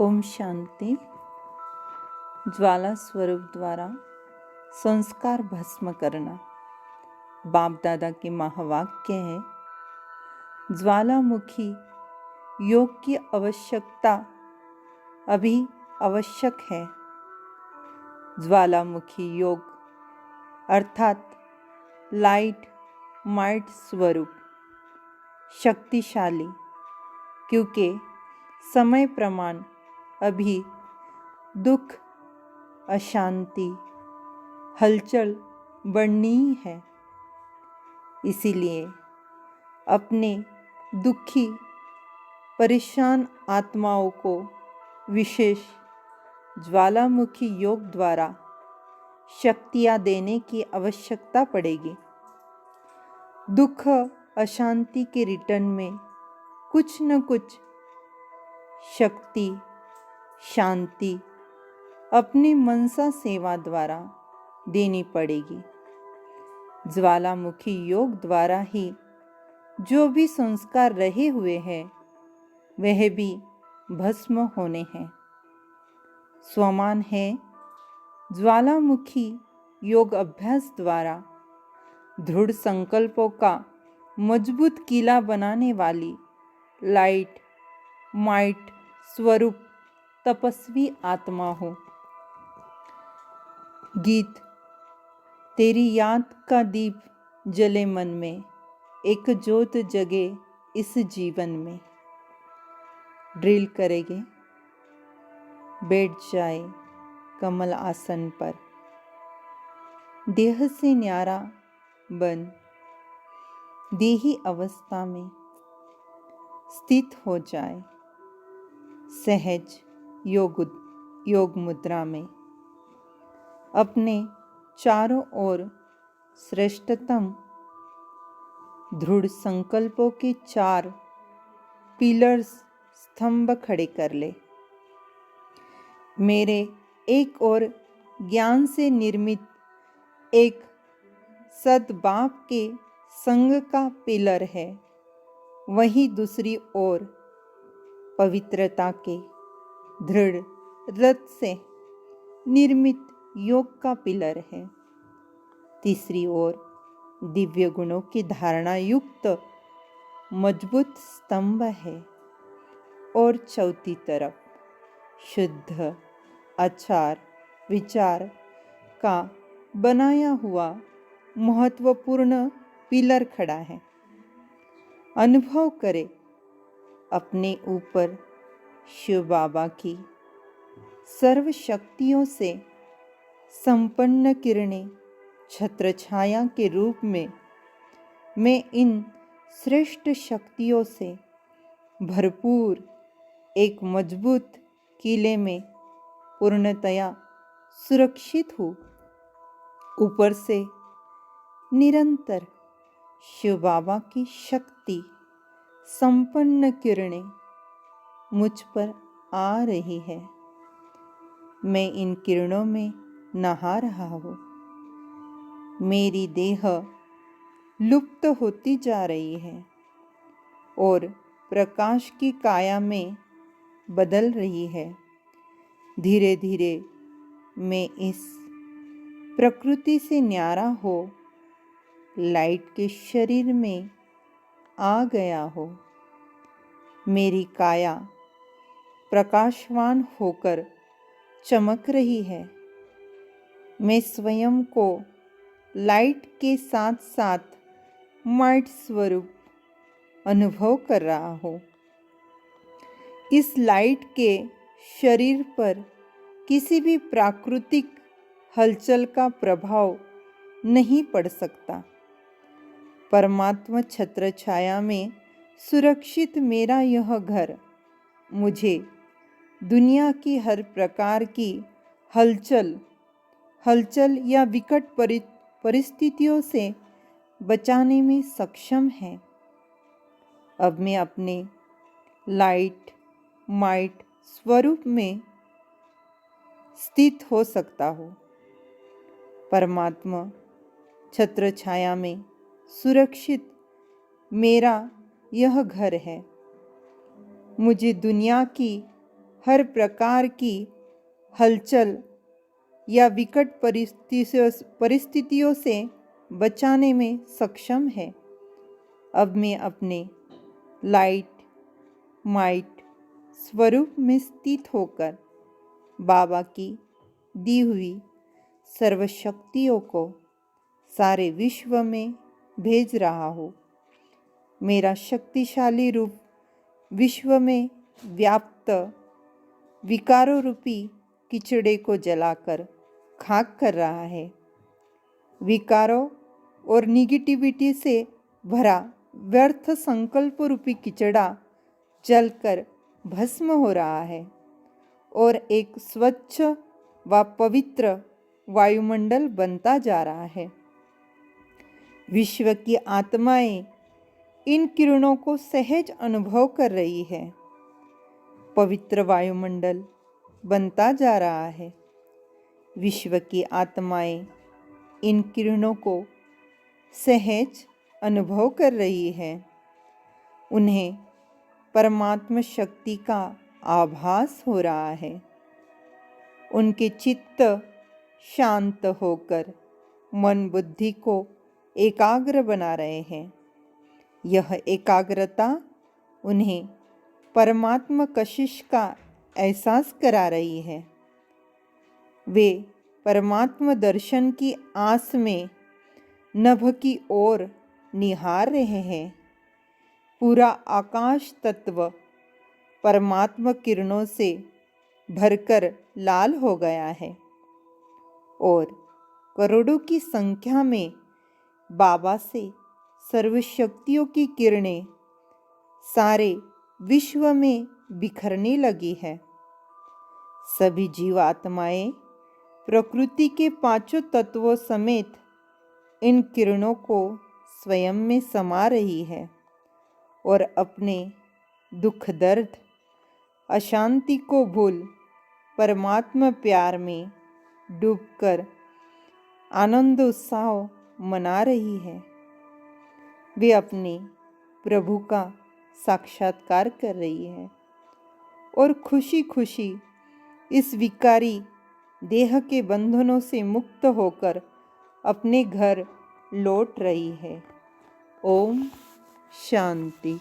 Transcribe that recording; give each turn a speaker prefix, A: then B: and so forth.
A: ओम शांति। ज्वाला स्वरूप द्वारा संस्कार भस्म करना बाप दादा के महावाक्य है। ज्वालामुखी योग की आवश्यकता अभी आवश्यक है। ज्वालामुखी योग अर्थात लाइट माइट स्वरूप शक्तिशाली, क्योंकि समय प्रमाण अभी दुख, अशांति, हलचल बढ़नी है। इसीलिए अपने दुखी परेशान आत्माओं को विशेष ज्वालामुखी योग द्वारा शक्तियाँ देने की आवश्यकता पड़ेगी। दुख अशांति के रिटर्न में कुछ न कुछ शक्ति, शांति अपनी मनसा सेवा द्वारा देनी पड़ेगी। ज्वालामुखी योग द्वारा ही जो भी संस्कार रहे हुए हैं वह भी भस्म होने हैं। स्वमान है ज्वालामुखी योग अभ्यास द्वारा दृढ़ संकल्पों का मजबूत किला बनाने वाली लाइट माइट स्वरूप तपस्वी आत्मा हो। गीत तेरी याद का दीप जले मन में, एक ज्योत जगे इस जीवन में। ड्रिल करेंगे। बैठ जाए कमल आसन पर, देह से न्यारा बन देही अवस्था में स्थित हो जाए। सहज योग मुद्रा में अपने चारों ओर श्रेष्ठतम दृढ़ संकल्पों के 4 पिलर्स स्तंभ खड़े कर ले। मेरे एक और ज्ञान से निर्मित एक सद्भाव के संग का पिलर है, वहीं दूसरी ओर पवित्रता के दृढ़ रथ से निर्मित योग का पिलर है। तीसरी ओर दिव्य गुणों की धारणा युक्त मजबूत स्तंभ है और चौथी तरफ शुद्ध आचार विचार का बनाया हुआ महत्वपूर्ण पिलर खड़ा है। अनुभव करें अपने ऊपर शिव बाबा की सर्व शक्तियों से संपन्न किरणें छत्र छाया के रूप में मैं इन श्रेष्ठ शक्तियों से भरपूर एक मजबूत किले में पूर्णतया सुरक्षित हूँ। ऊपर से निरंतर शिव बाबा की शक्ति संपन्न किरणें मुझ पर आ रही है। मैं इन किरणों में नहा रहा हूँ। मेरी देह लुप्त होती जा रही है और प्रकाश की काया में बदल रही है। धीरे धीरे मैं इस प्रकृति से न्यारा हो लाइट के शरीर में आ गया हो। मेरी काया प्रकाशवान होकर चमक रही है। मैं स्वयं को लाइट के साथ साथ माइट स्वरूप अनुभव कर रहा हूँ। इस लाइट के शरीर पर किसी भी प्राकृतिक हलचल का प्रभाव नहीं पड़ सकता। परमात्मा छत्र छाया में सुरक्षित मेरा यह घर मुझे दुनिया की हर प्रकार की हलचल या विकट परिस्थितियों से बचाने में सक्षम है। अब मैं अपने लाइट माइट स्वरूप में स्थित हो सकता हूँ। परमात्मा छत्र छाया में सुरक्षित मेरा यह घर है। मुझे दुनिया की हर प्रकार की हलचल या विकट परिस्थितियों से बचाने में सक्षम है। अब मैं अपने लाइट माइट स्वरूप में स्थित होकर बाबा की दी हुई सर्वशक्तियों को सारे विश्व में भेज रहा हूँ। मेरा शक्तिशाली रूप विश्व में व्याप्त विकारों रूपी कीचड़े को जलाकर खाक कर रहा है। विकारों और निगेटिविटी से भरा व्यर्थ संकल्प रूपी कीचड़ा जलकर भस्म हो रहा है और एक स्वच्छ व पवित्र वायुमंडल बनता जा रहा है। विश्व की आत्माएं इन किरणों को सहज अनुभव कर रही है। पवित्र वायुमंडल बनता जा रहा है। विश्व की आत्माएं इन किरणों को सहज अनुभव कर रही है। उन्हें परमात्मा शक्ति का आभास हो रहा है। उनके चित्त शांत होकर मन बुद्धि को एकाग्र बना रहे हैं। यह एकाग्रता उन्हें परमात्मा कशिश का एहसास करा रही है। वे परमात्मा दर्शन की आस में नभ की ओर निहार रहे हैं। पूरा आकाश तत्व परमात्मा किरणों से भरकर लाल हो गया है और करोड़ों की संख्या में बाबा से सर्वशक्तियों की किरणें सारे विश्व में बिखरने लगी है। सभी जीवात्माएं प्रकृति के पांचों तत्वों समेत इन किरणों को स्वयं में समा रही है और अपने दुख दर्द अशांति को भूल परमात्मा प्यार में डूबकर आनंद उत्साह मना रही है। वे अपने प्रभु का साक्षात्कार कर रही है और खुशी खुशी इस विकारी देह के बंधनों से मुक्त होकर अपने घर लौट रही है। ओम शांति।